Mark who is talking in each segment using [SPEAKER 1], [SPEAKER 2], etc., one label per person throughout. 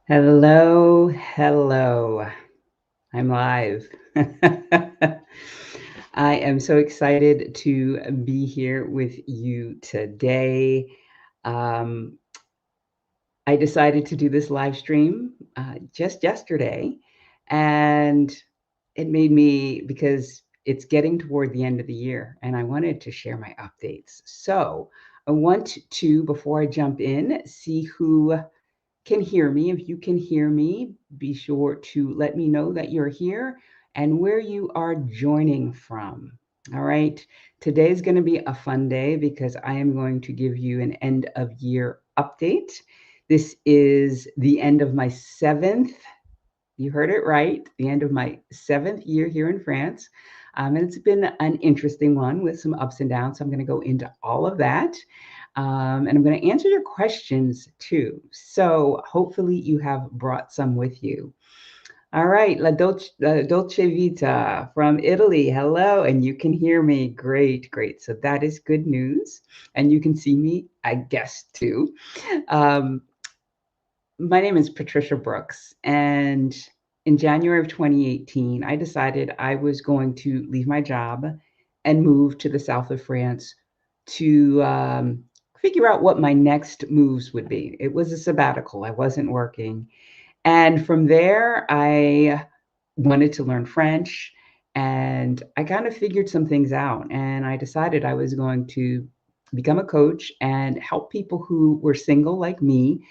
[SPEAKER 1] Hello, hello. I'm live. I am so excited to be here with you today. Um, I decided to do this live stream just yesterday, and it made me because it's getting toward the end of the year, and I wanted to share my updates. So I want to, before I jump in, see who can hear me. If you can hear me, be sure to let me know that you're here and where you are joining from. All right. Today is going to be a fun day because I am going to give you an end of year update. This is the end of my seventh, you heard it right, the end of my seventh year here in France. And it's been an interesting one with some ups and downs. So I'm going to go into all of that. And I'm going to answer your questions too. So hopefully you have brought some with you. All right, Dolce Vita from Italy. Hello, and you can hear me. Great, great. So that is good news. And you can see me, I guess, too. Um, my name is Patricia Brooks, and in January of 2018, I decided I was going to leave my job and move to the south of France to figure out what my next moves would be. It was a sabbatical, I wasn't working. And from there, I wanted to learn French, and I kind of figured some things out. And I decided I was going to become a coach and help people who were single like me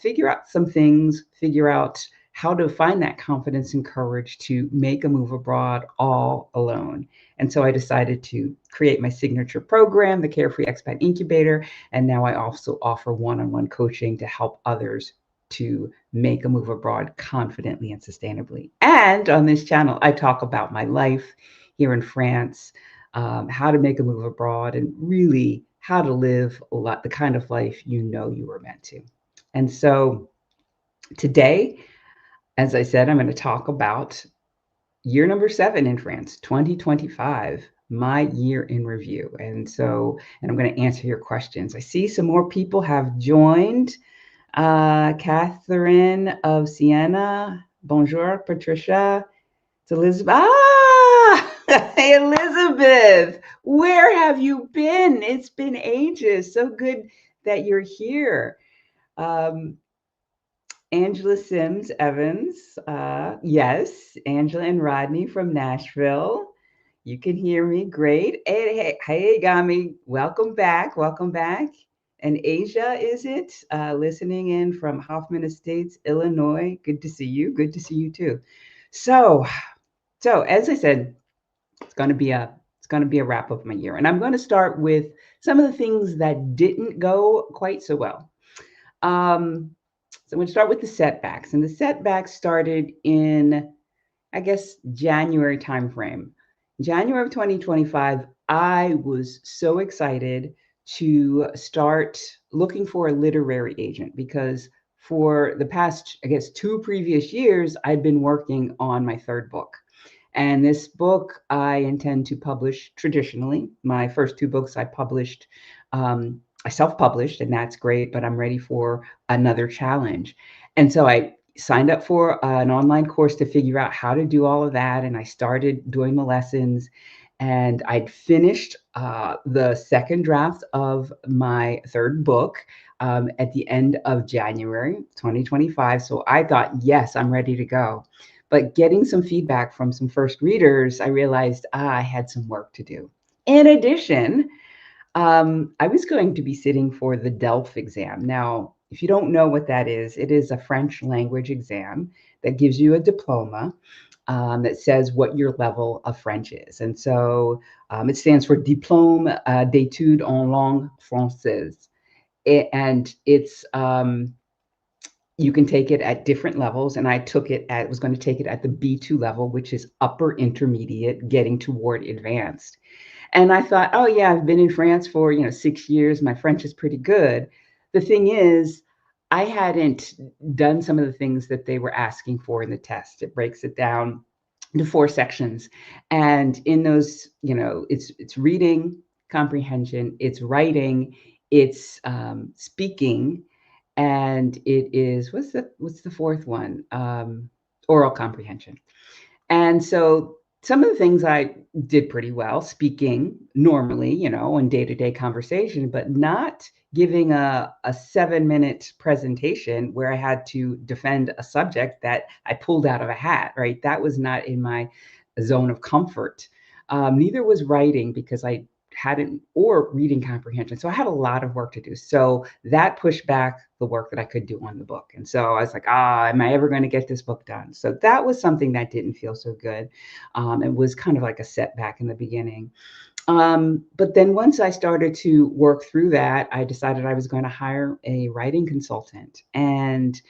[SPEAKER 1] figure out some things, figure out how to find that confidence and courage to make a move abroad all alone. And so I decided to create my signature program, the Carefree Expat Incubator. And now I also offer one on one coaching to help others to make a move abroad confidently and sustainably. And on this channel, I talk about my life here in France, how to make a move abroad, and really how to live the kind of life you know you were meant to. And so today, as I said, I'm going to talk about year number 7 in France, 2025, my year in review. And I'm going to answer your questions. I see some more people have joined. Catherine of Siena. Bonjour, Patricia. It's Elizabeth. Ah, hey, Elizabeth. Where have you been? It's been ages. So good that you're here. Um, Angela Sims Evans. Yes, Angela and Rodney from Nashville. You can hear me. Great. Hey, Gami. Welcome back. Welcome back. And Asia, is it? Listening in from Hoffman Estates, Illinois. Good to see you. Good to see you too. So, so as I said, it's going to be a wrap of my year, and I'm going to start with some of the things that didn't go quite so well. Um, so I'm going to start with the setbacks, and the setbacks started in, I guess, January timeframe. January of 2025, I was so excited to start looking for a literary agent because for the past, I guess, 2 previous years, I'd been working on my third book. And this book I intend to publish traditionally. My first 2 books I self-published, and that's great, but I'm ready for another challenge. And so I signed up for an online course to figure out how to do all of that. And I started doing the lessons, and I'd finished the second draft of my third book at the end of January 2025. So I thought, yes, I'm ready to go. But getting some feedback from some first readers, I realized I had some work to do. In addition, I was going to be sitting for the DELF exam. Now, if you don't know what that is, it is a French language exam that gives you a diploma that says what your level of French is. And so it stands for Diplôme d'études en langue française. And it's you can take it at different levels, and I was going to take it at the B2 level, which is upper intermediate, getting toward advanced. And I thought, oh yeah, I've been in France for 6 years. My French is pretty good. The thing is, I hadn't done some of the things that they were asking for in the test. It breaks it down into 4 sections, and in those, it's reading comprehension, it's writing, it's speaking, and it is, what's the fourth one? Oral comprehension. And so some of the things I did pretty well, speaking normally, in day-to-day conversation, but not giving a 7-minute presentation where I had to defend a subject that I pulled out of a hat, right? That was not in my zone of comfort. Neither was writing, because I hadn't, or reading comprehension. So I had a lot of work to do. So that pushed back the work that I could do on the book. And so I was like, am I ever going to get this book done? So that was something that didn't feel so good. It was kind of like a setback in the beginning. But then once I started to work through that, I decided I was going to hire a writing consultant. And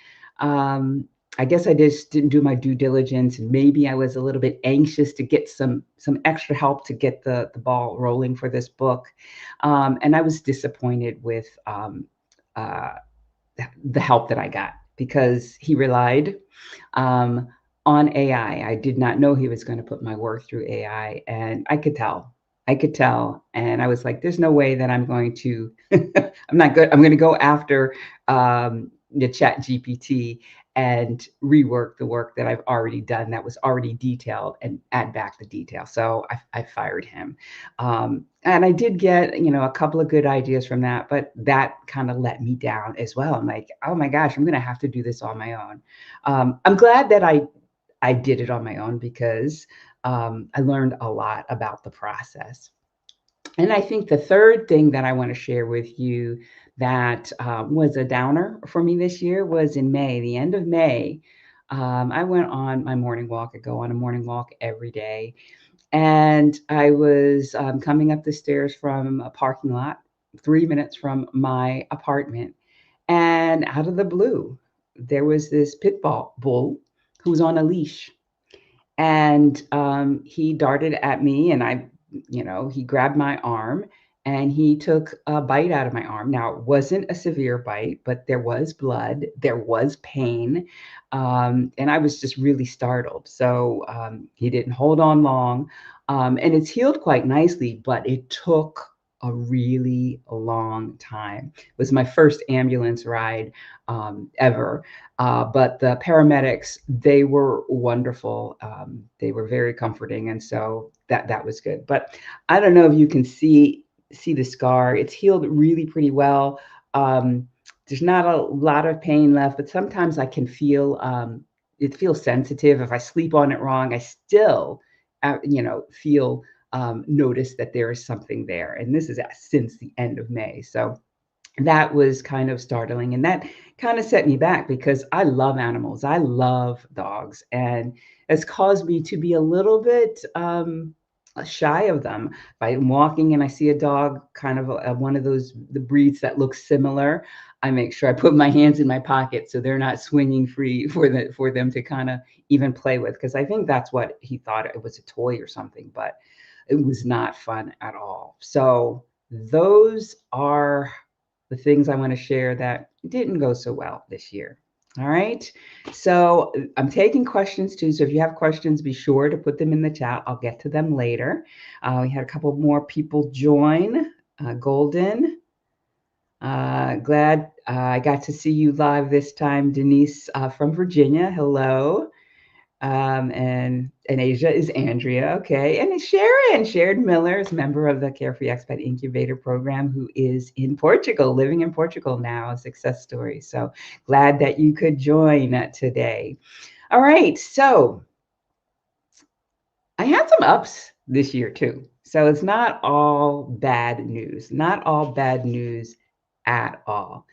[SPEAKER 1] I guess I just didn't do my due diligence, and maybe I was a little bit anxious to get some extra help to get the ball rolling for this book. And I was disappointed with uh, the help that I got, because he relied on AI. I did not know he was going to put my work through AI, and I could tell. And I was like, there's no way that I'm going to, I'm not good. I'm going to go after the Chat GPT and rework the work that I've already done that was already detailed, and add back the detail. So I fired him. And I did get, a couple of good ideas from that, but that kind of let me down as well. I'm like, oh my gosh, I'm going to have to do this on my own. I'm glad that I did it on my own, because I learned a lot about the process. And I think the third thing that I want to share with you that was a downer for me this year was in May, the end of May. I went on my morning walk. I go on a morning walk every day. And I was coming up the stairs from a parking lot, 3 minutes from my apartment. And out of the blue, there was this bull who was on a leash. And he darted at me, and he grabbed my arm, and he took a bite out of my arm. Now, it wasn't a severe bite, but there was blood, there was pain. And I was just really startled. So he didn't hold on long. And it's healed quite nicely, but it took a really long time. It was my first ambulance ride ever. But the paramedics, they were wonderful. They were very comforting. And so that was good. But I don't know if you can see the scar. It's healed really pretty well. There's not a lot of pain left, but sometimes I can feel, it feels sensitive. If I sleep on it wrong, I still, feel, notice that there is something there. And this is since the end of May. So that was kind of startling, and that kind of set me back, because I love animals. I love dogs, and it's caused me to be a little bit shy of them. If I'm walking and I see a dog, kind of one of the breeds that looks similar, I make sure I put my hands in my pocket so they're not swinging free for them to kind of even play with, because I think that's what he thought, it was a toy or something, but it was not fun at all. So those are the things I want to share that didn't go so well this year. All right. So I'm taking questions too. So if you have questions, be sure to put them in the chat. I'll get to them later. We had a couple more people join. Golden. Glad I got to see you live this time. Denise from Virginia. Hello. And Asia is Andrea. Okay. And Sharon Miller is member of the Carefree Expat Incubator Program, who is in Portugal, living in Portugal now, a success story. So glad that you could join today. All right. So I had some ups this year too. So it's not all bad news, not all bad news at all.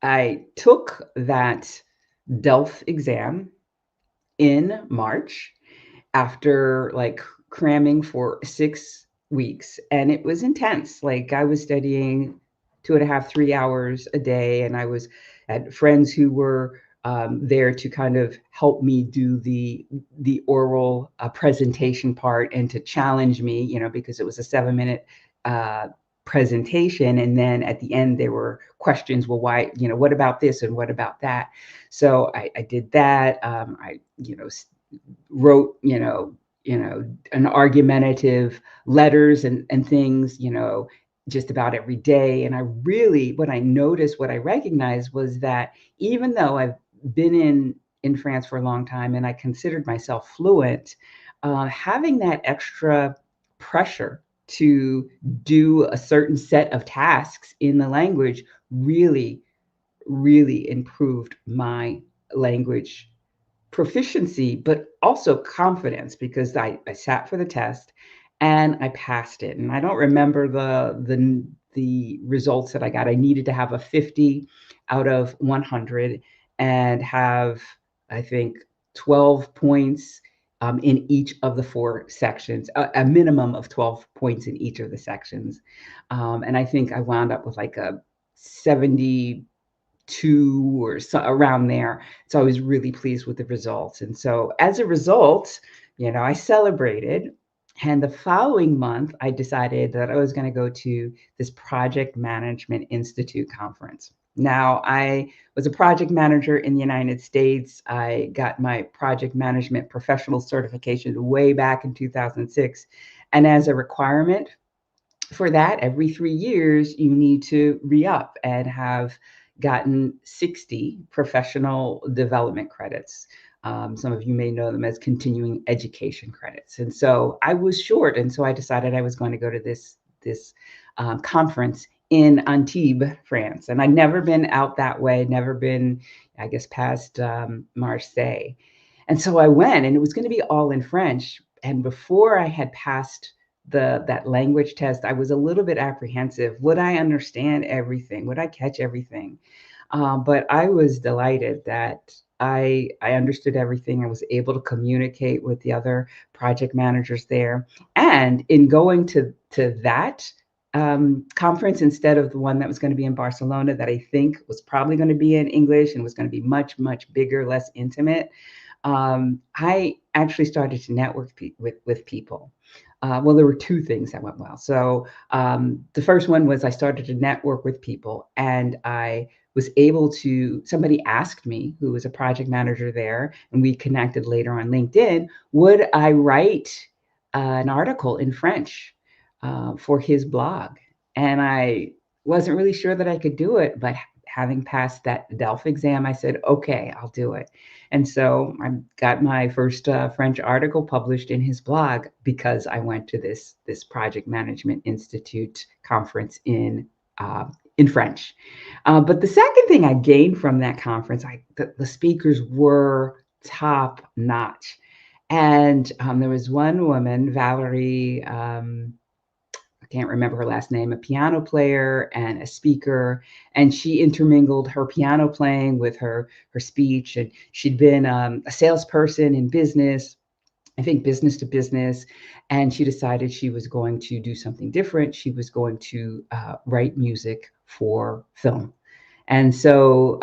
[SPEAKER 1] I took that DELF exam in March after like cramming for 6 weeks, and it was intense. Like, I was studying 2.5, 3 hours a day, and I had friends who were there to kind of help me do the oral presentation part, and to challenge me, because it was a 7-minute presentation, and then at the end there were questions. Well, why, what about this and what about that? So I did that. I wrote an argumentative letters and things, just about every day. And what I noticed, what I recognized was that even though I've been in France for a long time and I considered myself fluent, having that extra pressure to do a certain set of tasks in the language really, really improved my language proficiency, but also confidence, because I sat for the test and I passed it. And I don't remember the results that I got. I needed to have a 50 out of 100 and have, I think, 12 points in each of the four sections, a minimum of 12 points in each of the sections. And I think I wound up with like a 72 or so around there. So I was really pleased with the results. And so as a result, I celebrated. And the following month, I decided that I was going to go to this Project Management Institute conference. Now, I was a project manager in the United States. I got my project management professional certification way back in 2006. And as a requirement for that, every 3 years, you need to re-up and have gotten 60 professional development credits. Some of you may know them as continuing education credits. And so I was short, and so I decided I was going to go to this conference in Antibes, France. And I'd never been out that way, never been, I guess, past Marseille. And so I went, and it was going to be all in French. And before I had passed that language test, I was a little bit apprehensive. Would I understand everything? Would I catch everything? But I was delighted that I understood everything. I was able to communicate with the other project managers there. And in going to that conference instead of the one that was going to be in Barcelona, that I think was probably going to be in English and was going to be much, much bigger, less intimate, I actually started to network with people. Well, there were two things that went well. So the first one was I started to network with people, and I was able to, somebody asked me, who was a project manager there, and we connected later on LinkedIn, would I write an article in French for his blog? And I wasn't really sure that I could do it, but having passed that DELF exam, I said, okay, I'll do it. And so I got my first French article published in his blog because I went to this Project Management Institute conference in French. But the second thing I gained from that conference, the speakers were top notch. And there was one woman, Valerie, I can't remember her last name, a piano player and a speaker, and she intermingled her piano playing with her speech. And she'd been a salesperson in business, I think business to business, and she decided she was going to do something different. She was going to write music for film. And so,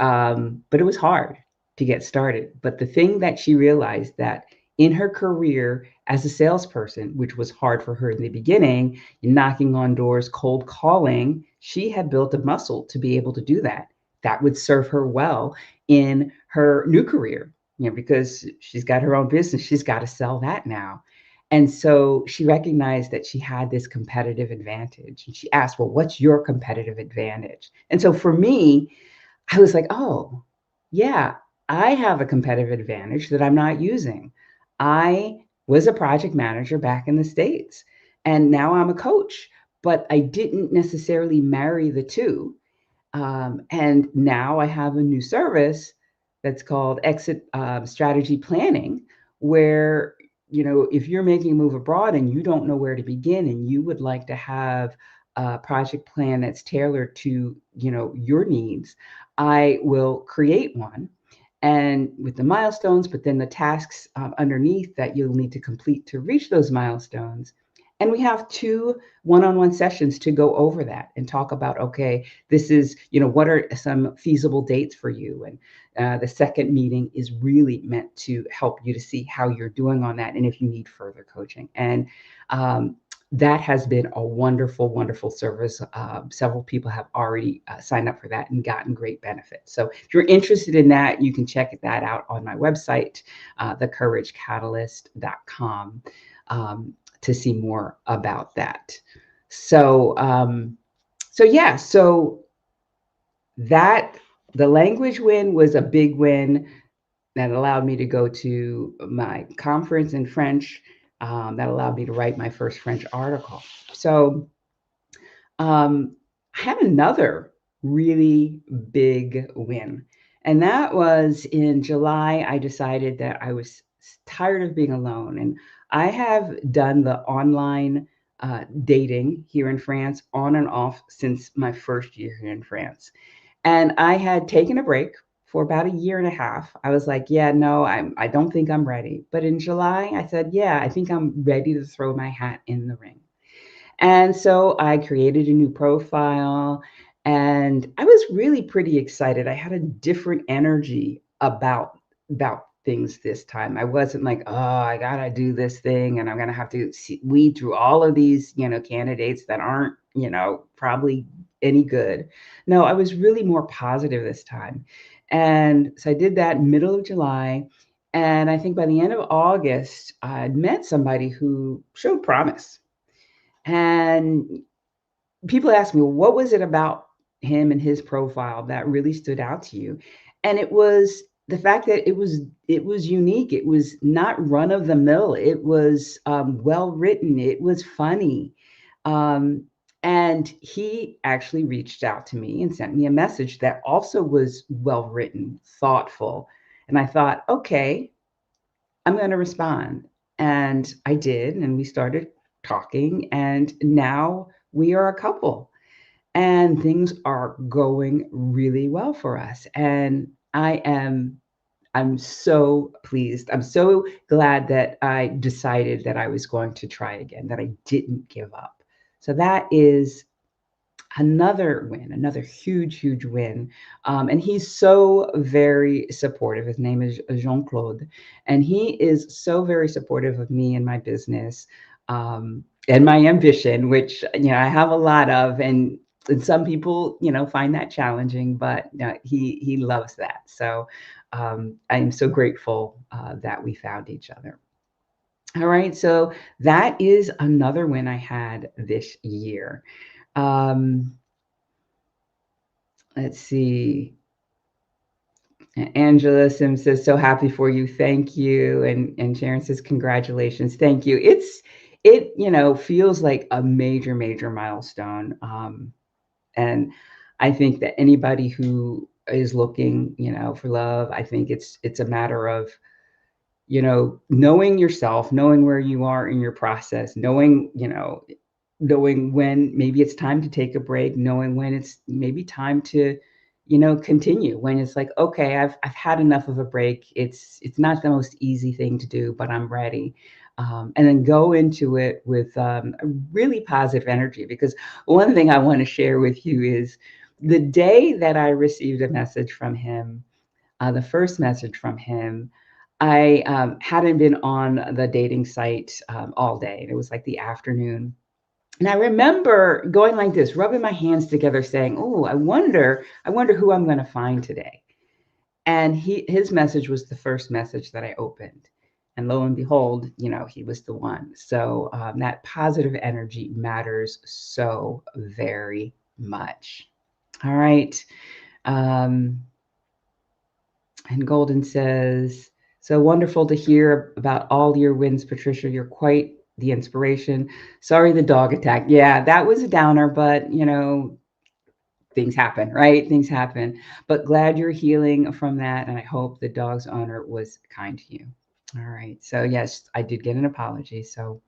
[SPEAKER 1] but it was hard to get started. But the thing that she realized, that in her career as a salesperson, which was hard for her in the beginning, knocking on doors, cold calling, she had built a muscle to be able to do that. That would serve her well in her new career, because she's got her own business. She's got to sell that now. And so she recognized that she had this competitive advantage. And she asked, well, what's your competitive advantage? And so for me, I was like, oh, yeah, I have a competitive advantage that I'm not using. I was a project manager back in the States, and now I'm a coach, but I didn't necessarily marry the two. And now I have a new service that's called Exit Strategy Planning, where, if you're making a move abroad and you don't know where to begin and you would like to have a project plan that's tailored to, your needs, I will create one, and with the milestones, but then the tasks underneath that you'll need to complete to reach those milestones. And we have 2 one-on-one sessions to go over that and talk about, okay, this is, what are some feasible dates for you? And the second meeting is really meant to help you to see how you're doing on that and if you need further coaching. And that has been a wonderful, wonderful service. Several people have already signed up for that and gotten great benefits. So if you're interested in that, you can check that out on my website, thecouragecatalyst.com, to see more about that. So yeah, so that the language win was a big win that allowed me to go to my conference in French. That allowed me to write my first French article. So I had another really big win. And that was in July. I decided that I was tired of being alone. And I have done the online dating here in France on and off since my first year here in France. And I had taken a break for about a year and a half. I was like, yeah, no, I don't think I'm ready. But in July, I said, yeah, I think I'm ready to throw my hat in the ring. And so I created a new profile and I was really pretty excited. I had a different energy about things this time. I wasn't like, oh, I gotta do this thing and I'm gonna have to weed through all of these, candidates that aren't, probably any good. No, I was really more positive this time. And so I did that middle of July. And I think by the end of August, I'd met somebody who showed promise. And people ask me, well, what was it about him and his profile that really stood out to you? And it was the fact that it was unique. It was not run of the mill. It was well written. It was funny. Um, and he actually reached out to me and sent me a message that also was well written, thoughtful. And I thought, okay, I'm going to respond. And I did. And we started talking. And now we are a couple. And things are going really well for us. And I'm so pleased. I'm so glad that I decided that I was going to try again, that I didn't give up. So that is another win, another huge, huge win. And he's so very supportive. His name is Jean-Claude, and he is so very supportive of me and my business and my ambition, which I have a lot of, and some people find that challenging, but he loves that. So I'm so grateful that we found each other. All right, so that is another win I had this year. Um, let's see. Angela Sims says, so happy for you. Thank you. And Sharon says, congratulations. Thank you. It feels like a major, major milestone. And I think that anybody who is looking, for love, I think it's a matter of, knowing yourself, knowing where you are in your process, knowing when maybe it's time to take a break, knowing when it's maybe time to, continue, when it's like, okay, I've had enough of a break. It's not the most easy thing to do, but I'm ready. And then go into it with a really positive energy. Because one thing I want to share with you is the day that I received a message from him, the first message from him, I hadn't been on the dating site all day. It was like the afternoon. And I remember going like this, rubbing my hands together, saying, "Oh, I wonder who I'm going to find today." And his message was the first message that I opened. And lo and behold, he was the one. So that positive energy matters so very much. All right. Um, And Golden says, so wonderful to hear about all your wins, Patricia. You're quite the inspiration. Sorry, the dog attack. Yeah, that was a downer, but things happen, right? Things happen. But glad you're healing from that. And I hope the dog's owner was kind to you. All right. So, yes, I did get an apology. So,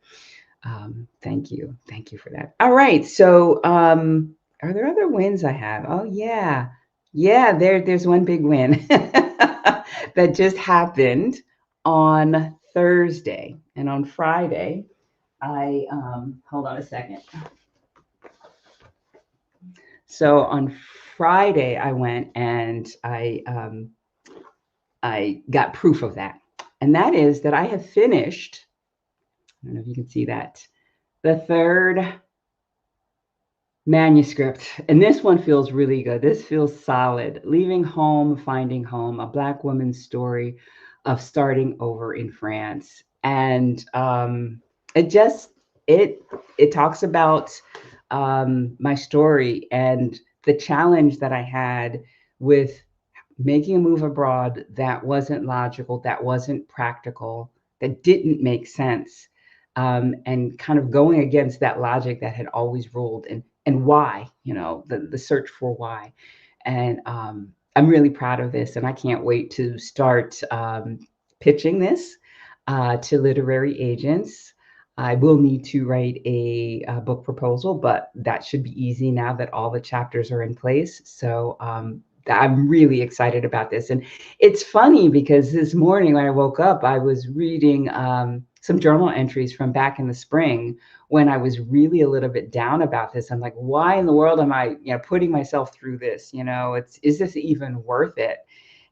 [SPEAKER 1] thank you. Thank you for that. All right. So, are there other wins I have? Oh, yeah. Yeah, there's one big win that just happened on Thursday. And on Friday, I hold on a second. So on Friday, I went and I got proof of that. And that is that I have finished, I don't know if you can see that, the third manuscript. And this one feels really good. This feels solid. Leaving Home, Finding Home, a Black woman's story of starting over in France. And it it talks about my story and the challenge that I had with making a move abroad that wasn't logical, that wasn't practical, that didn't make sense, and kind of going against that logic that had always ruled, and why, the search for why. And I'm really proud of this, and I can't wait to start pitching this to literary agents. I will need to write a book proposal, but that should be easy now that all the chapters are in place. So I'm really excited about this. And it's funny because this morning when I woke up, I was reading some journal entries from back in the spring when I was really a little bit down about this. I'm like, why in the world am I, putting myself through this? Is this even worth it?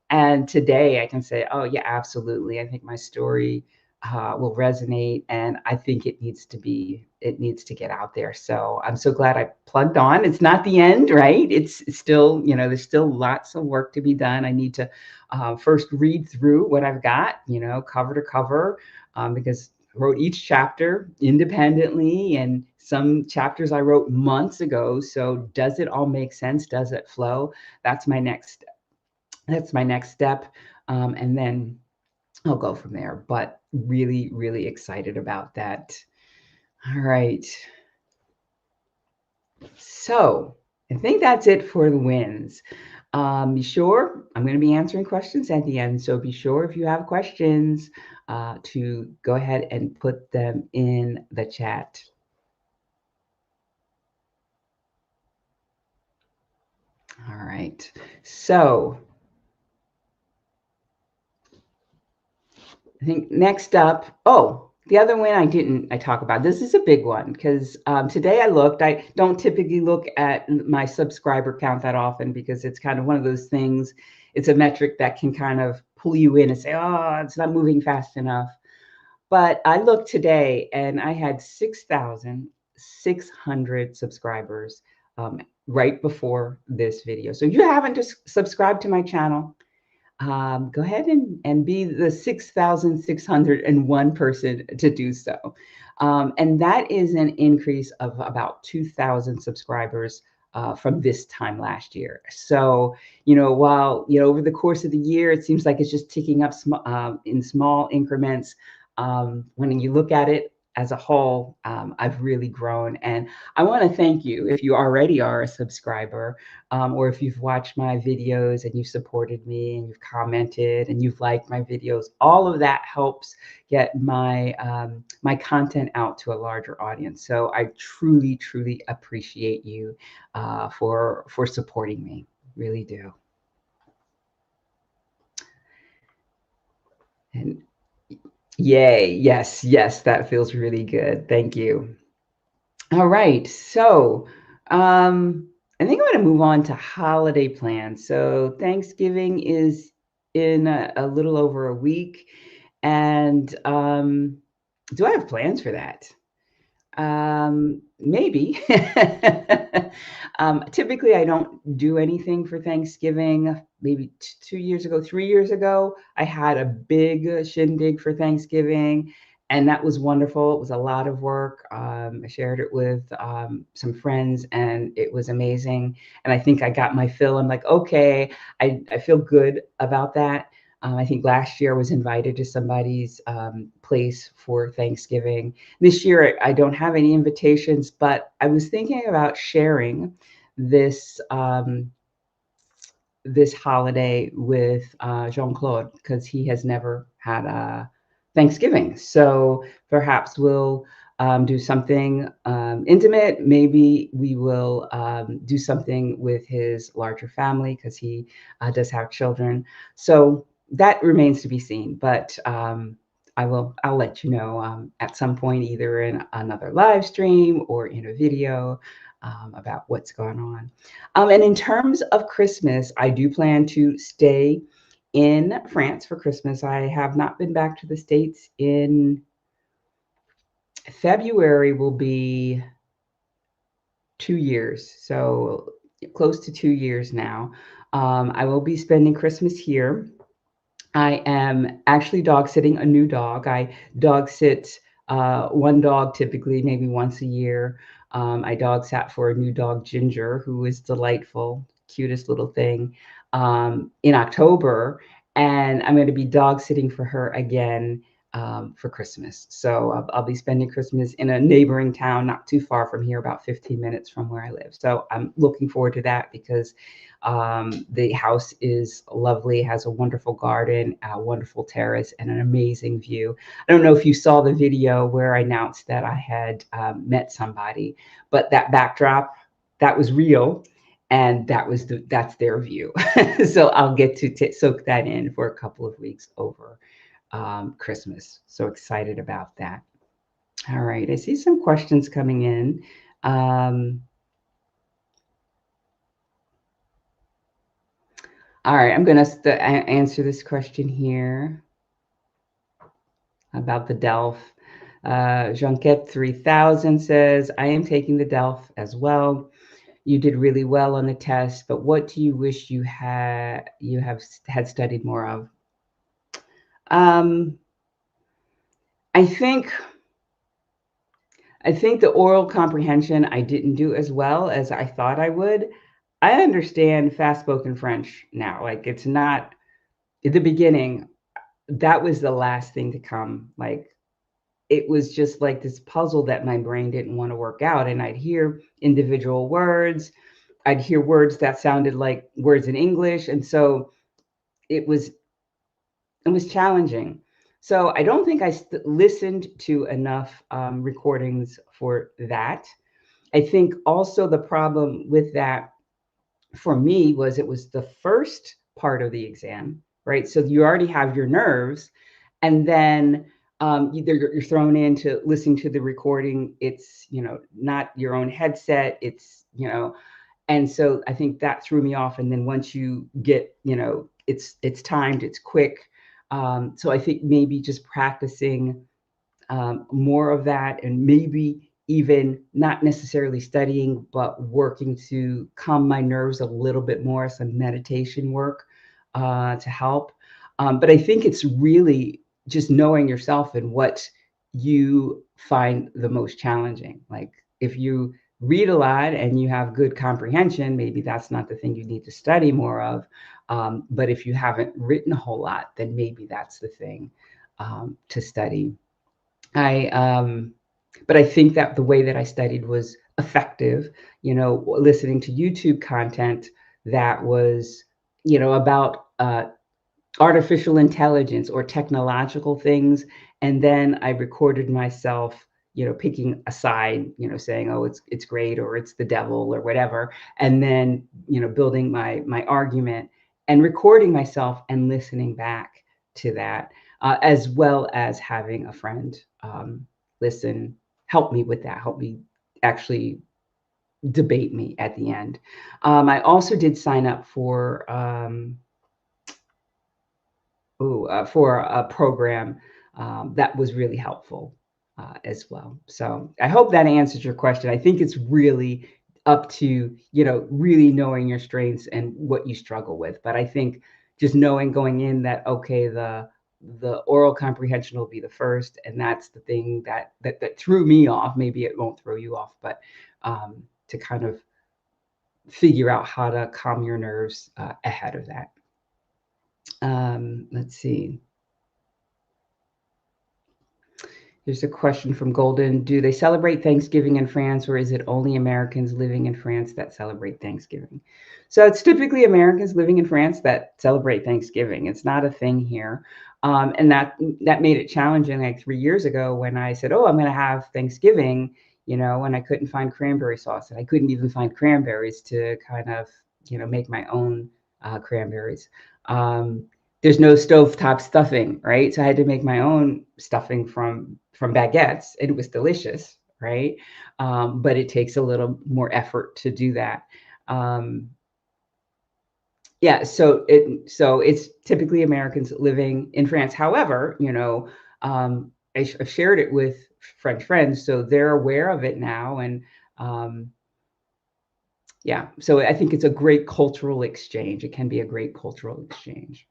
[SPEAKER 1] And today I can say, oh, yeah, absolutely. I think my story will resonate, and I think it needs to get out there. So I'm so glad I plugged on. It's not the end, right? It's still, there's still lots of work to be done. I need to first read through what I've got, cover to cover, because I wrote each chapter independently, and some chapters I wrote months ago. So does it all make sense? Does it flow? That's my next step. And then I'll go from there, but really, really excited about that. All right. So I think that's it for the wins. Be sure, I'm going to be answering questions at the end. So be sure if you have questions to go ahead and put them in the chat. All right. So I think next up, the other one I talk about. This is a big one because today I don't typically look at my subscriber count that often because it's kind of one of those things. It's a metric that can kind of pull you in and say, oh, it's not moving fast enough. But I looked today and I had 6,600 subscribers right before this video. So if you haven't just subscribed to my channel, go ahead and be the 6,601 person to do so. And that is an increase of about 2,000 subscribers from this time last year. So, while, over the course of the year, it seems like it's just ticking up in small increments. When you look at it as a whole, I've really grown. And I want to thank you if you already are a subscriber, or if you've watched my videos and you've supported me and you've commented and you've liked my videos. All of that helps get my my content out to a larger audience. So I truly, truly appreciate you for supporting me. Really do. And yay, yes, yes, that feels really good. Thank you. All right, so I think I'm going to move on to holiday plans. So Thanksgiving is in a little over a week, and do I have plans for that? Maybe. Typically, I don't do anything for Thanksgiving. Maybe 2 years ago, 3 years ago, I had a big shindig for Thanksgiving, and that was wonderful. It was a lot of work. I shared it with some friends, and it was amazing. And I think I got my fill. I'm like, okay, I feel good about that. I think last year I was invited to somebody's place for Thanksgiving. This year I don't have any invitations, but I was thinking about sharing this this holiday with Jean-Claude because he has never had a Thanksgiving. So perhaps we'll do something intimate. Maybe we will do something with his larger family because he does have children. So that remains to be seen. But I'll let you know at some point, either in another live stream or in a video about what's going on. And in terms of Christmas, I do plan to stay in France for Christmas. I have not been back to the States in February, will be 2 years. So close to 2 years now. I will be spending Christmas here. I am actually dog sitting a new dog. I dog sit One dog typically maybe once a year. I dog sat for a new dog, Ginger, who is delightful, cutest little thing, in October. And I'm going to be dog sitting for her again for Christmas. So I'll be spending Christmas in a neighboring town, not too far from here, about 15 minutes from where I live. So I'm looking forward to that because the house is lovely, has a wonderful garden, a wonderful terrace, and an amazing view. I don't know if you saw the video where I announced that I had met somebody, but that backdrop, that was real. And that's their view. So I'll get to soak that in for a couple of weeks over Christmas. So excited about that. All right, I see some questions coming in. All right, I'm going to answer this question here about the DELF. Jonquette 3000 says, I am taking the DELF as well. You did really well on the test, but what do you wish you had studied more of? I think the oral comprehension I didn't do as well as I thought I would. I understand fast spoken French now. Like, it's not at the beginning, that was the last thing to come. Like, it was just like this puzzle that my brain didn't want to work out. And I'd hear individual words. I'd hear words that sounded like words in English. And so it was challenging. So I don't think I listened to enough recordings for that. I think also the problem with that for me was it was the first part of the exam, right? So you already have your nerves, and then you're thrown into listening to the recording. It's, not your own headset. It's, and so I think that threw me off. And then once you get, it's timed, it's quick. So I think maybe just practicing more of that, and maybe even not necessarily studying, but working to calm my nerves a little bit more, some meditation work to help. But I think it's really just knowing yourself and what you find the most challenging. Like, if you read a lot and you have good comprehension, maybe that's not the thing you need to study more of. But if you haven't written a whole lot, then maybe that's the thing to study. But I think that the way that I studied was effective, listening to YouTube content that was, about artificial intelligence or technological things. And then I recorded myself, picking a side, saying, oh, it's great, or it's the devil, or whatever. And then, building my argument and recording myself and listening back to that, as well as having a friend help me with that, help me actually debate me at the end. I also did sign up for a program that was really helpful as well. So I hope that answers your question. I think it's really up to, really knowing your strengths and what you struggle with. But I think just knowing going in that, okay, the oral comprehension will be the first, and that's the thing that threw me off. Maybe it won't throw you off, but to kind of figure out how to calm your nerves ahead of that. Let's see. There's a question from Golden. Do they celebrate Thanksgiving in France, or is it only Americans living in France that celebrate Thanksgiving? So it's typically Americans living in France that celebrate Thanksgiving. It's not a thing here. And that made it challenging like 3 years ago when I said, oh, I'm going to have Thanksgiving, and I couldn't find cranberry sauce. And I couldn't even find cranberries to kind of, make my own cranberries. There's no stovetop stuffing, right? So I had to make my own stuffing from baguettes, and it was delicious, right? But it takes a little more effort to do that. Yeah, so it's typically Americans living in France. However, I've shared it with French friends, so they're aware of it now, and yeah, so I think it's a great cultural exchange. It can be a great cultural exchange.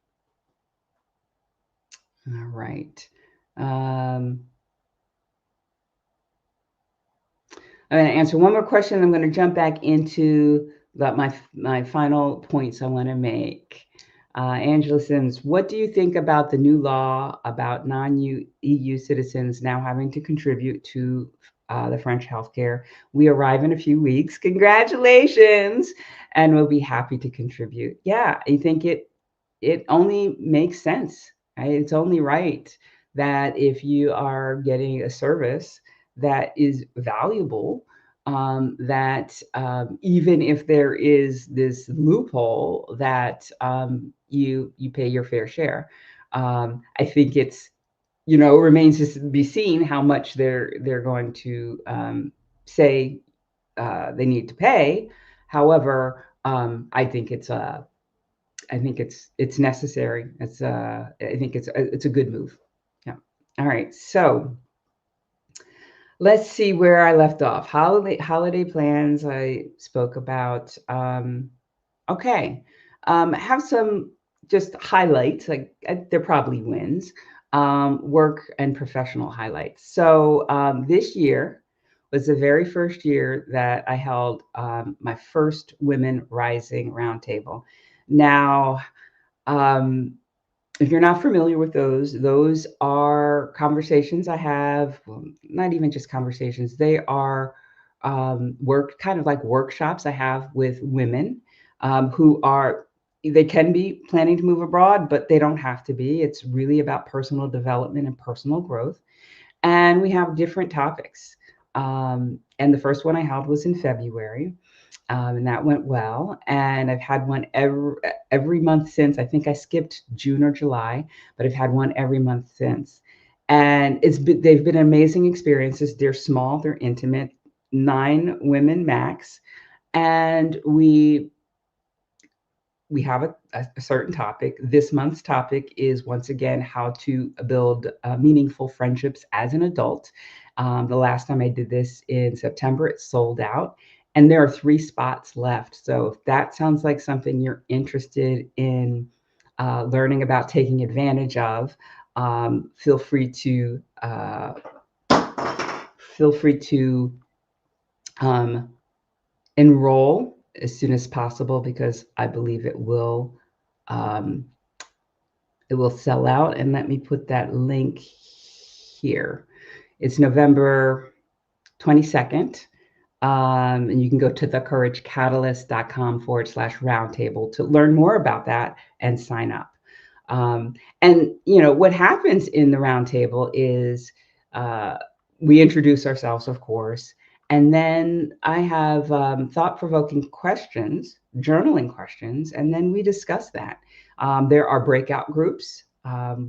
[SPEAKER 1] All right. I'm going to answer one more question. I'm going to jump back into my final points I want to make. Angela Sims, what do you think about the new law about non-EU citizens now having to contribute to the French healthcare? We arrive in a few weeks. Congratulations, and we'll be happy to contribute. Yeah, I think it only makes sense, right? It's only right that if you are getting a service that is valuable, that even if there is this loophole that you pay your fair share. I think it's, remains to be seen how much they're going to say they need to pay. However, I think it's necessary. I think it's a good move. Yeah. All right. So let's see where I left off. Holiday plans I spoke about. Okay. Have some just highlights. Like they're probably wins. Work and professional highlights. So this year was the very first year that I held my first Women Rising Roundtable. Now, um, if you're not familiar with those are conversations I have, well, not even just conversations, they are kind of like workshops I have with women they can be planning to move abroad, but they don't have to be. It's really about personal development and personal growth. And we have different topics. And the first one I held was in February. And that went well. And I've had one every month since. I think I skipped June or July, but I've had one every month since. And they've been amazing experiences. They're small, they're intimate, 9 women max, and we have a certain topic. This month's topic is once again how to build meaningful friendships as an adult. The last time I did this in September, it sold out, and there are 3 spots left. So if that sounds like something you're interested in learning about, taking advantage of, feel free to um, enroll as soon as possible, because I believe um, it will sell out. And let me put that link here. It's November 22nd. And you can go to thecouragecatalyst.com/roundtable to learn more about that and sign up. And what happens in the roundtable is we introduce ourselves, of course, and then I have thought-provoking questions, journaling questions, and then we discuss that. There are breakout groups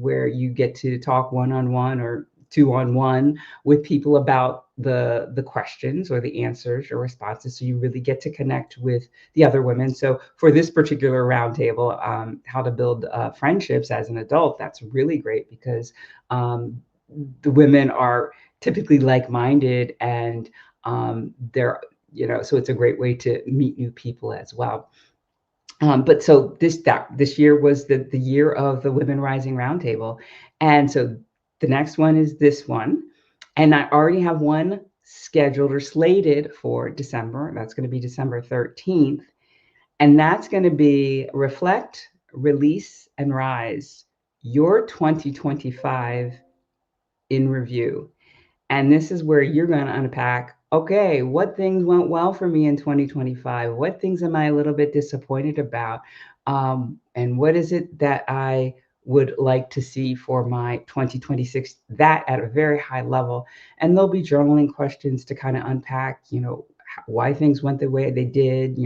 [SPEAKER 1] where you get to talk one-on-one or two-on-one with people about the questions or the answers or responses, so you really get to connect with the other women. So for this particular roundtable, how to build friendships as an adult, that's really great, because the women are typically like-minded, and they're, so it's a great way to meet new people as well. But so this year was the year of the Women Rising Roundtable, and so the next one is this one, and I already have one scheduled or slated for December. That's going to be December 13th, and that's going to be Reflect, Release, and Rise, your 2025 in review. And this is where you're going to unpack, okay, what things went well for me in 2025? What things am I a little bit disappointed about? And what is it that I would like to see for my 2026, that at a very high level? And there'll be journaling questions to kind of unpack, why things went the way they did,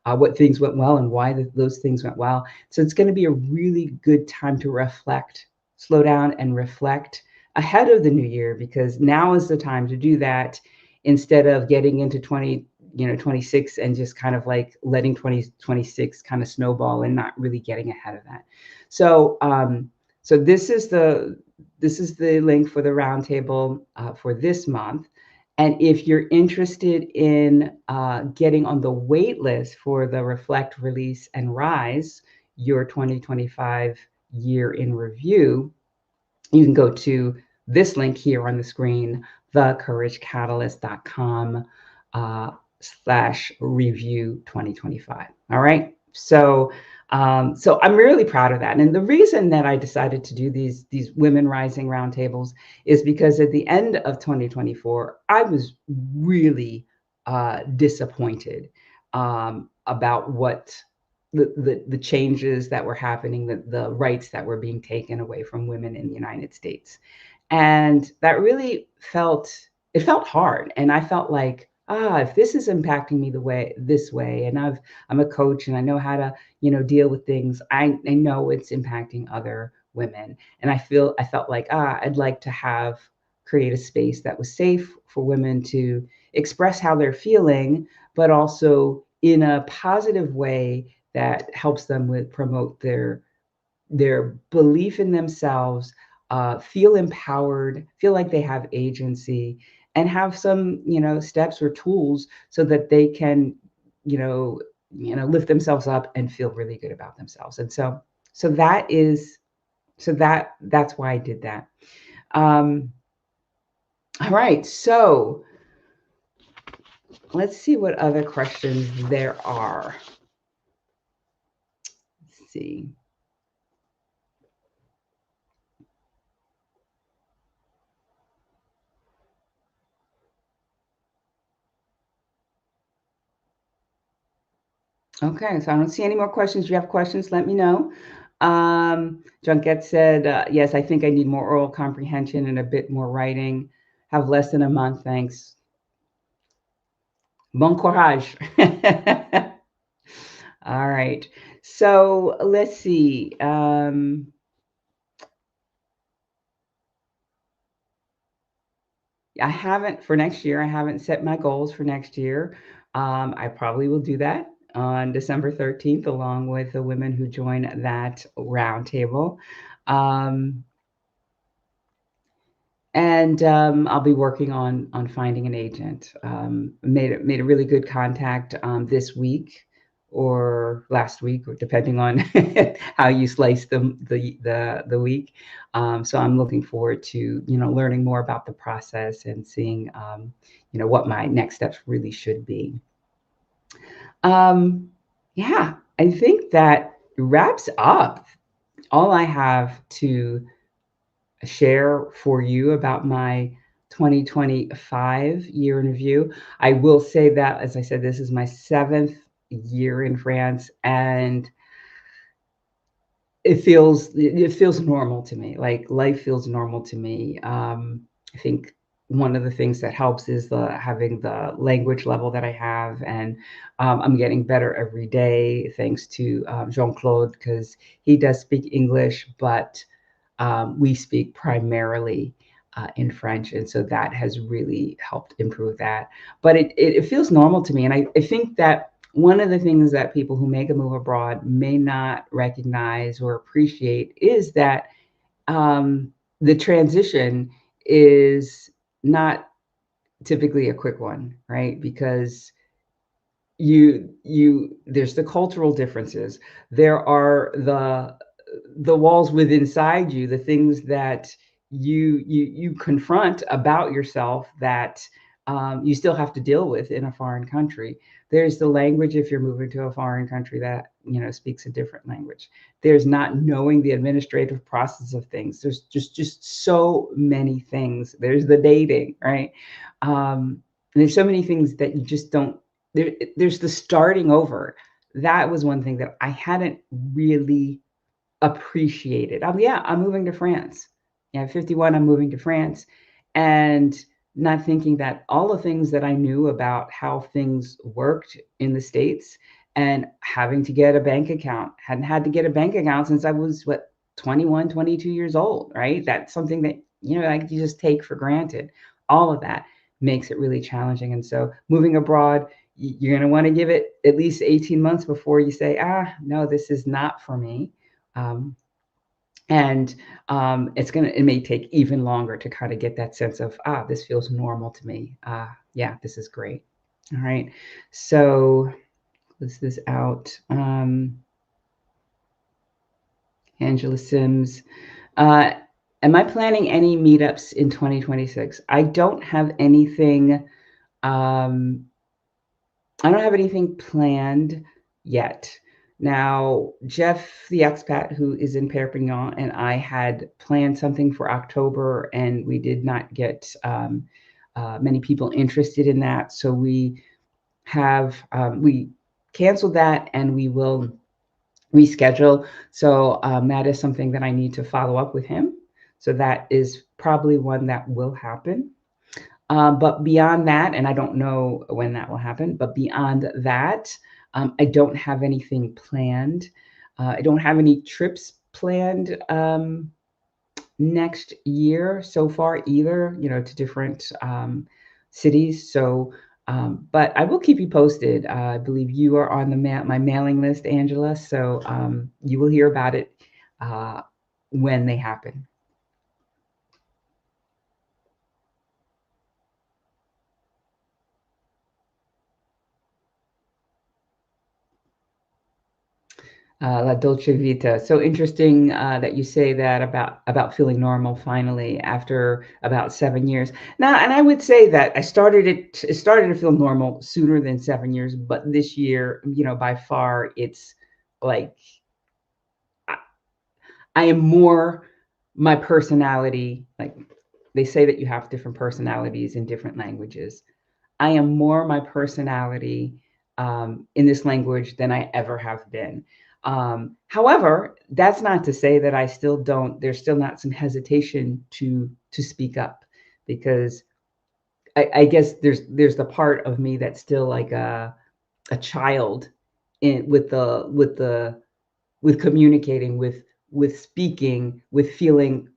[SPEAKER 1] what things went well and why those things went well. So it's going to be a really good time to reflect, slow down and reflect ahead of the new year, because now is the time to do that, instead of getting into 26 and just kind of like letting 2026 kind of snowball and not really getting ahead of that. So so this is the link for the roundtable for this month. And if you're interested in getting on the wait list for the Reflect, Release, and Rise, your 2025 year in review, you can go to this link here on the screen, thecouragecatalyst.com slash review 2025. All right. So I'm really proud of that. And the reason that I decided to do these Women Rising Roundtables is because at the end of 2024, I was really disappointed about what the changes that were happening, the rights that were being taken away from women in the United States. And that really felt hard. And I felt like, if this is impacting me this way, and I'm a coach and I know how to, deal with things, I know it's impacting other women. And I felt like, I'd like to create a space that was safe for women to express how they're feeling, but also in a positive way that helps them promote their belief in themselves, feel empowered, feel like they have agency, and have some, steps or tools so that they can, lift themselves up and feel really good about themselves. And so that is, that's why I did that. All right, so let's see what other questions there are. Let's see. Okay, so I don't see any more questions. If you have questions, let me know. Junket said, yes, I think I need more oral comprehension and a bit more writing. Have less than a month, thanks. Bon courage. All right, so let's see. I haven't for next year. I haven't set my goals for next year. I probably will do that on December 13th, along with the women who join that roundtable. And I'll be working on finding an agent. Made a really good contact this week or last week, or depending on how you slice the week. So I'm looking forward to learning more about the process and seeing what my next steps really should be. Yeah, I think that wraps up all I have to share for you about my 2025 year in review. I will say that, as I said, this is my 7th year in France, and it feels normal to me. Like life feels normal to me. I think one of the things that helps is having the language level that I have, and I'm getting better every day thanks to Jean-Claude, because he does speak English, but we speak primarily in French, and so that has really helped improve that. But it feels normal to me, and I think that one of the things that people who make a move abroad may not recognize or appreciate is that the transition is not typically a quick one, right? Because there's the cultural differences. There are the walls within inside you, the things that you confront about yourself that you still have to deal with in a foreign country. There's the language if you're moving to a foreign country that speaks a different language. There's not knowing the administrative process of things. There's just so many things. There's the dating, right? There's so many things that you just don't. There's the starting over. That was one thing that I hadn't really appreciated. I'm moving to France. Yeah, 51, I'm moving to France. And not thinking that all the things that I knew about how things worked in the States, and having to get a bank account, hadn't had to get a bank account since I was 21, 22 years old, right? That's something that, like you just take for granted. All of that makes it really challenging. And so moving abroad, you're going to want to give it at least 18 months before you say, no, this is not for me. And it may take even longer to kind of get that sense of, this feels normal to me. Yeah, this is great. All right. So close this out. Angela Sims. Am I planning any meetups in 2026? I don't have anything I don't have anything planned yet. Now, Jeff, the expat who is in Perpignan, and I had planned something for October, and we did not get many people interested in that. So we canceled that, and we will reschedule. So that is something that I need to follow up with him. So that is probably one that will happen. But beyond that, and I don't know when that will happen, but beyond that, I don't have anything planned. I don't have any trips planned next year so far either, to different cities. So, but I will keep you posted. I believe you are on my mailing list, Angela. So you will hear about it when they happen. La Dolce Vita. So interesting that you say that about feeling normal finally after about 7 years. Now, and I would say that it started to feel normal sooner than 7 years, but this year, by far, it's like I, I am more my personality. Like they say that you have different personalities in different languages. I am more my personality in this language than I ever have been. However, that's not to say that I still don't. There's still not some hesitation to speak up because I guess there's the part of me that's still like a child in with communicating with speaking with feeling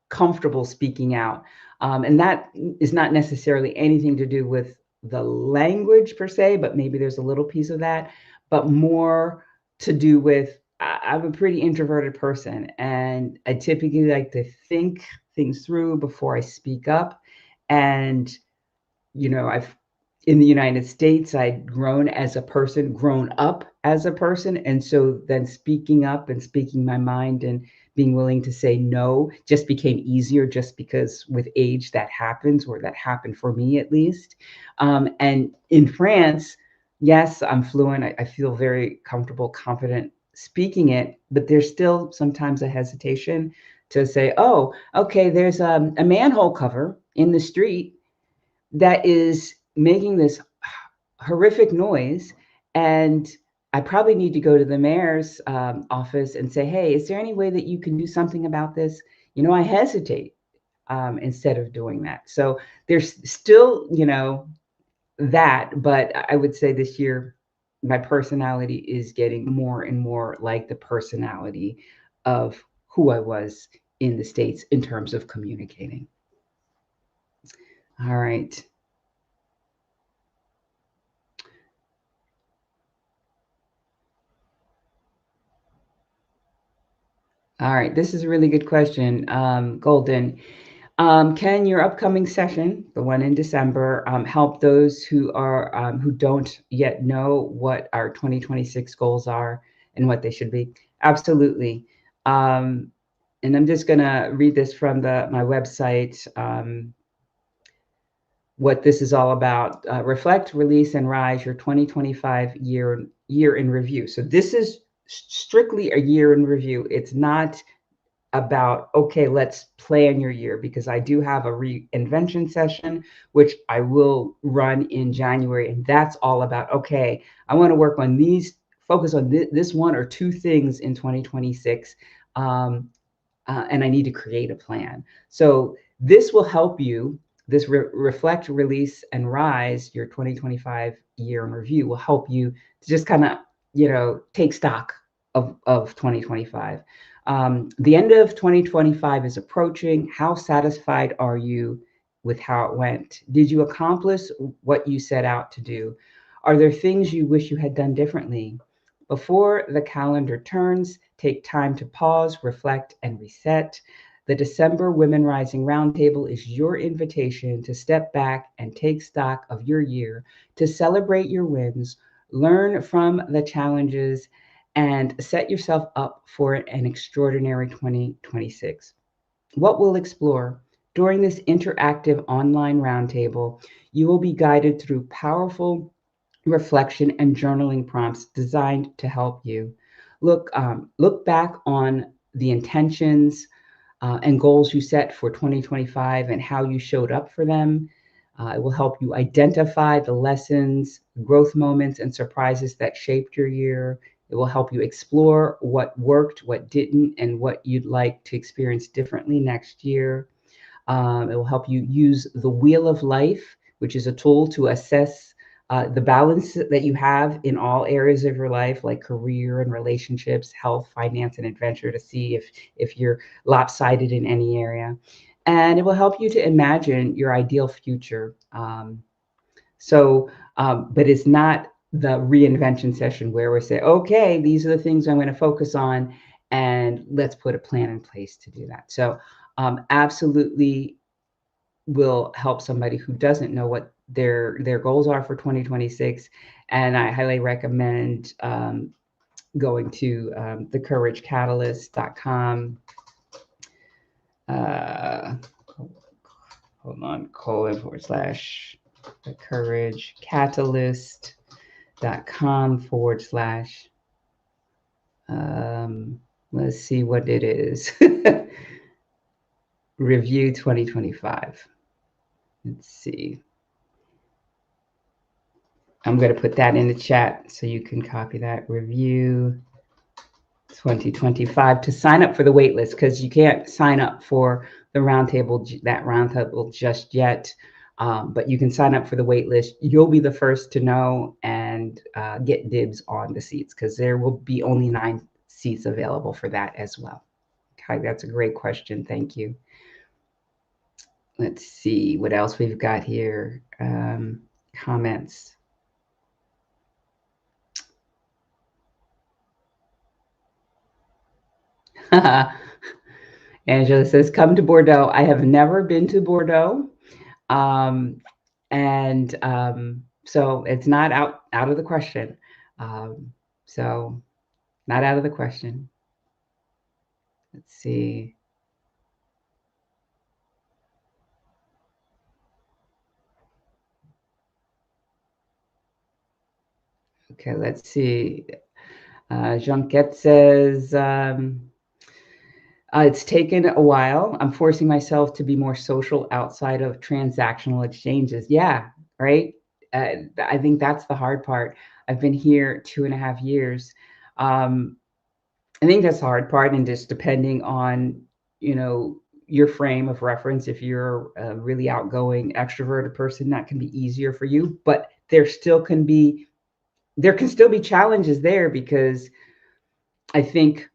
[SPEAKER 1] comfortable speaking out. And that is not necessarily anything to do with the language per se, but maybe there's a little piece of that, but more to do with I'm a pretty introverted person and I typically like to think things through before I speak up. And I've in the United States, I'd grown up as a person. And so then speaking up and speaking my mind and being willing to say no just became easier just because with age that happens, or that happened for me at least. And in France, yes, I'm fluent. I feel very comfortable, confident speaking it, but there's still sometimes a hesitation to say, oh, okay, there's a manhole cover in the street that is making this horrific noise. And I probably need to go to the mayor's office and say, hey, is there any way that you can do something about this? I hesitate instead of doing that. So there's still, that, but I would say this year, my personality is getting more and more like the personality of who I was in the States in terms of communicating. All right. All right, this is a really good question, Golden. Can your upcoming session, the one in December, help those who don't yet know what our 2026 goals are and what they should be? Absolutely. Um, and I'm just gonna read this from my website. What this is all about: reflect, release, and rise. Your 2025 year in review. So this is strictly a year in review. It's not about, okay, let's plan your year, because I do have a reinvention session, which I will run in January. And that's all about, okay, I want to focus on this one or two things in 2026. And I need to create a plan. So this will help you. This reflect, release, and rise, your 2025 year in review, will help you to just kind of, take stock of 2025. The end of 2025 is approaching. How satisfied are you with how it went? Did you accomplish what you set out to do? Are there things you wish you had done differently? Before the calendar turns, take time to pause, reflect, and reset. The December Women Rising Roundtable is your invitation to step back and take stock of your year, to celebrate your wins, learn from the challenges, and set yourself up for an extraordinary 2026. What we'll explore during this interactive online roundtable: you will be guided through powerful reflection, and journaling prompts designed to help you. Look back on the intentions and goals you set for 2025 and how you showed up for them. It will help you identify the lessons, growth moments, and surprises that shaped your year. It will help you explore what worked, what didn't, and what you'd like to experience differently next year. It will help you use the Wheel of Life, which is a tool to assess the balance that you have in all areas of your life, like career and relationships, health, finance, and adventure, to see if you're lopsided in any area. And it will help you to imagine your ideal future. But it's not the reinvention session where we say, okay, these are the things I'm going to focus on, and let's put a plan in place to do that. So, absolutely will help somebody who doesn't know what their goals are for 2026. And I highly recommend going to thecouragecatalyst.com. Hold on, /, thecouragecatalyst.com / let's see what it is. Review 2025. Let's see. I'm going to put that in the chat so you can copy that. Review 2025 to sign up for the wait list, because you can't sign up for the roundtable just yet. But you can sign up for the wait list. You'll be the first to know and get dibs on the seats, because there will be only 9 seats available for that as well. Okay, that's a great question. Thank you. Let's see what else we've got here. Comments. Angela says, come to Bordeaux. I have never been to Bordeaux. So it's not out of the question. So not out of the question. Let's see. Okay, let's see. Jonquette says, it's taken a while. I'm forcing myself to be more social outside of transactional exchanges. Yeah, right. I think that's the hard part. I've been here 2.5 years. I think that's the hard part, and just depending on, your frame of reference. If you're a really outgoing, extroverted person, that can be easier for you. But there can still be challenges there, because I think,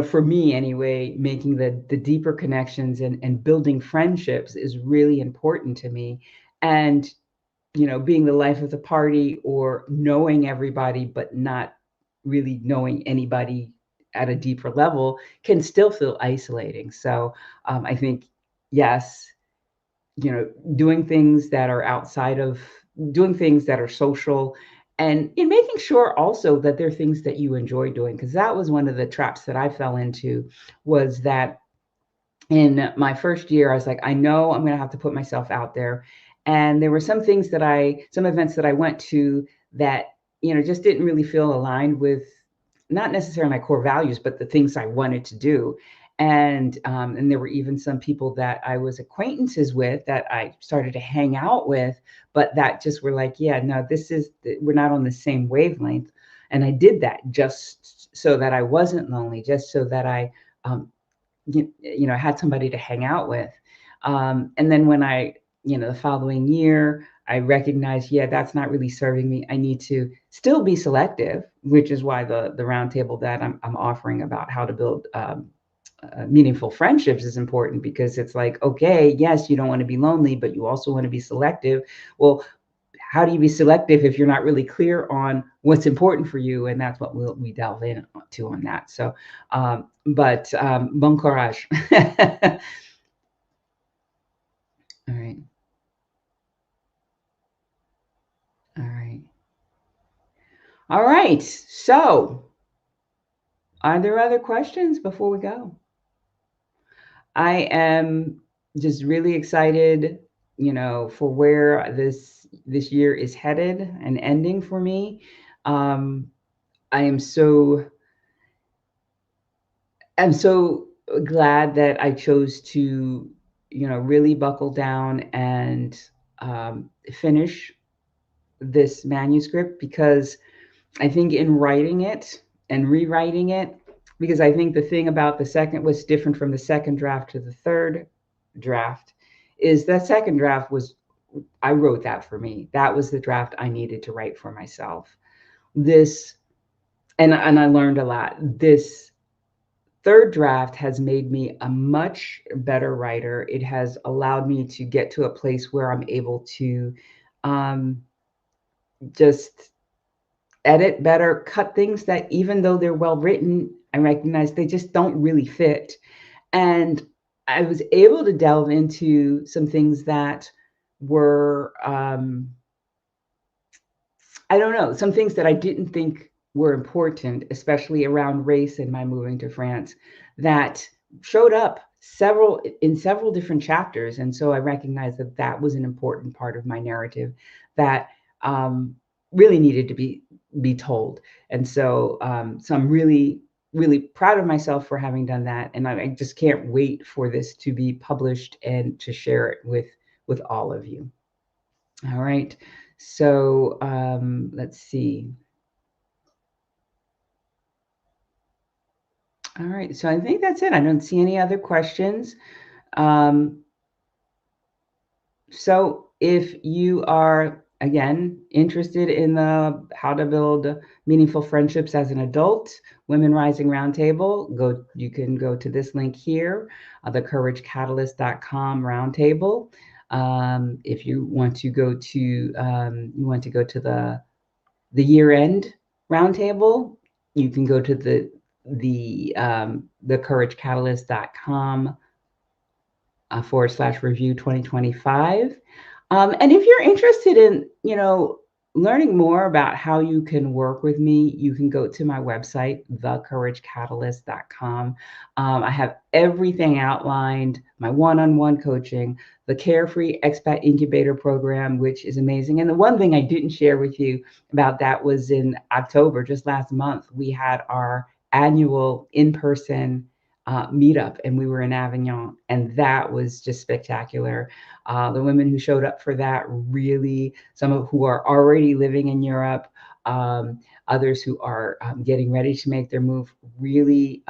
[SPEAKER 1] for me anyway, making the deeper connections and building friendships is really important to me. And, being the life of the party, or knowing everybody, but not really knowing anybody at a deeper level, can still feel isolating. So I think, yes, doing things that are doing things that are social, and in making sure also that they're things that you enjoy doing, because that was one of the traps that I fell into. Was that in my first year, I was like, I know I'm going to have to put myself out there. And there were some events that I went to that, just didn't really feel aligned with, not necessarily my core values, but the things I wanted to do. And there were even some people that I was acquaintances with that I started to hang out with, but that just were like, yeah, no, we're not on the same wavelength. And I did that just so that I wasn't lonely, just so that I, had somebody to hang out with. And then when the following year, I recognized, yeah, that's not really serving me. I need to still be selective, which is why the roundtable that I'm offering about how to build meaningful friendships is important, because it's like, okay, yes, you don't want to be lonely, but you also want to be selective. Well, how do you be selective if you're not really clear on what's important for you? And that's what we delve into on that. So, bon courage. All right. All right. All right. So, are there other questions before we go? I am just really excited for where this year is headed and ending for me. I am I'm so glad that I chose to, really buckle down and finish this manuscript, because I think in writing it and rewriting it, because I think the thing about the second, what's different from the second draft to the third draft, is that second draft was, I wrote that for me. That was the draft I needed to write for myself. This, and I learned a lot. This third draft has made me a much better writer. It has allowed me to get to a place where I'm able to just edit better, cut things that, even though they're well written, I recognize they just don't really fit. And I was able to delve into some things that were, I don't know, some things that I didn't think were important, especially around race and my moving to France, that showed up in several different chapters. And so I recognized that that was an important part of my narrative that really needed to be told. And so, so I'm really, really proud of myself for having done that. And I just can't wait for this to be published and to share it with all of you. All right. So let's see. All right. So I think that's it. I don't see any other questions. So if you are, again, interested in the how to build meaningful friendships as an adult, Women Rising Roundtable, you can go to this link here, thecouragecatalyst.com roundtable. If you want to go to the year-end roundtable, you can go to thecouragecatalyst.com /review 2025. And if you're interested in, learning more about how you can work with me, you can go to my website, thecouragecatalyst.com. I have everything outlined, my one-on-one coaching, the Carefree Expat Incubator Program, which is amazing. And the one thing I didn't share with you about that was in October, just last month, we had our annual in-person meetup, and we were in Avignon, and that was just spectacular. The women who showed up for that, really, some of who are already living in Europe, others who are getting ready to make their move, really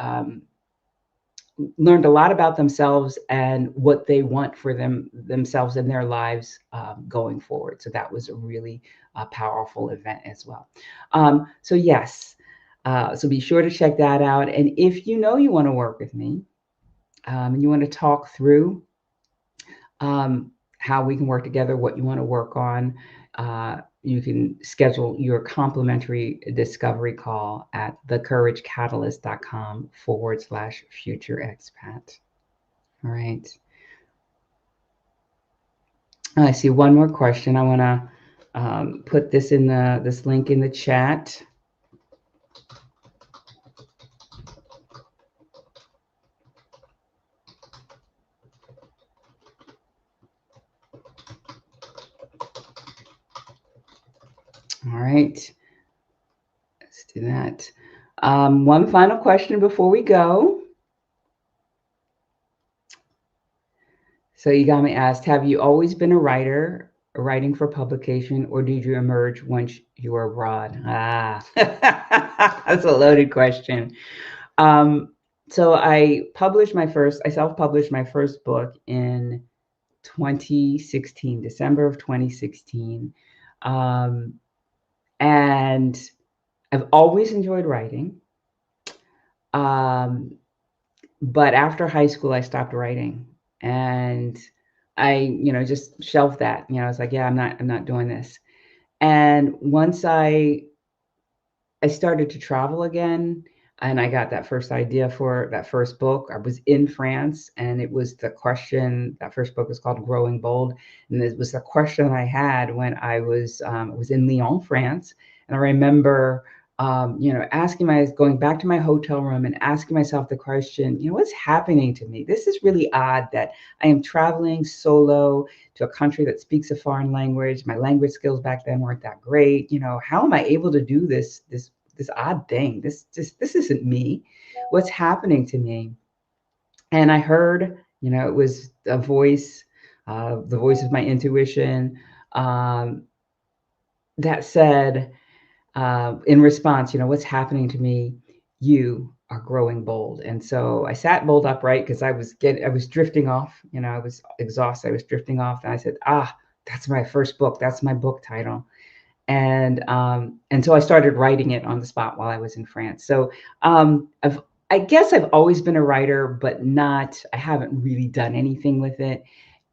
[SPEAKER 1] learned a lot about themselves and what they want for themselves and their lives going forward. So that was a really powerful event as well. So yes. So be sure to check that out. And if you want to work with me and you want to talk through how we can work together, what you want to work on, you can schedule your complimentary discovery call at thecouragecatalyst.com /future expat. All right. I see one more question. I want to put this in this link in the chat. All right, let's do that. One final question before we go. So Yagami asked, have you always been a writer, writing for publication, or did you emerge once you were abroad? That's a loaded question. So I self-published my first book in 2016, December of 2016. And I've always enjoyed writing. But after high school, I stopped writing, and I, just shelved that. I was like, yeah, I'm not doing this. And once I started to travel again, and I got that first idea for that first book. I was in France, and it was the question. That first book was called Growing Bold, and it was the question I had when I was in Lyon, France. And I remember going back to my hotel room and asking myself the question, what's happening to me? This is really odd that I am traveling solo to a country that speaks a foreign language. My language skills back then weren't that great. How am I able to do this odd thing? This isn't me. What's happening to me? And I heard, it was a voice, the voice of my intuition, um, that said, in response, what's happening to me? You are growing bold. And so I sat bold upright because I was drifting off. I was exhausted. I was drifting off, and I said, that's my first book. That's my book title. And so I started writing it on the spot while I was in France. So I guess I've always been a writer, but I haven't really done anything with it.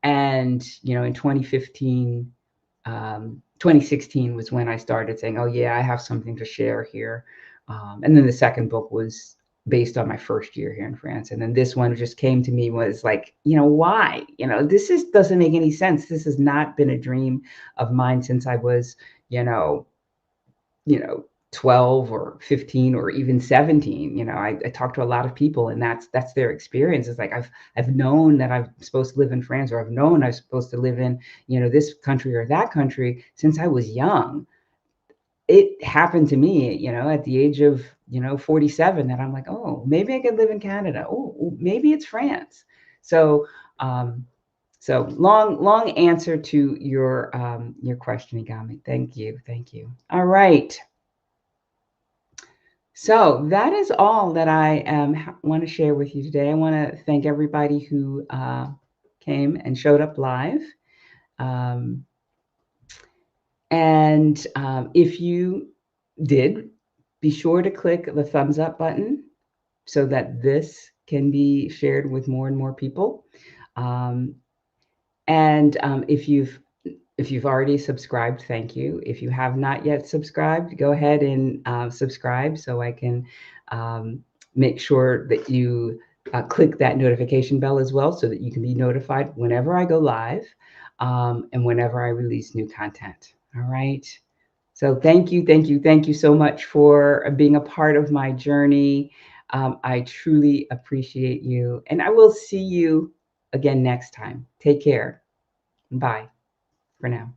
[SPEAKER 1] And, in 2016 was when I started saying, oh yeah, I have something to share here. And then the second book was based on my first year here in France. And then this one just came to me, was like, why? Doesn't make any sense. This has not been a dream of mine since I was, you know, you know, 12 or 15 or even 17. I talk to a lot of people, and that's their experience. It's like I've known that I'm supposed to live in France, or I've known I'm supposed to live in, this country or that country since I was young. It happened to me, at the age of, 47, that I'm like, oh, maybe I could live in Canada. Oh, maybe it's France. So, um, so long answer to your question, Igami. Thank you. Thank you. All right. So that is all that I want to share with you today. I want to thank everybody who came and showed up live. Um, and if you did, be sure to click the thumbs up button so that this can be shared with more and more people. Um, and if you've already subscribed, thank you. If you have not yet subscribed, go ahead and subscribe so I can make sure that you click that notification bell as well, so that you can be notified whenever I go live and whenever I release new content. All right. So thank you, thank you, thank you so much for being a part of my journey. I truly appreciate you, and I will see you again next time. Take care. Bye for now.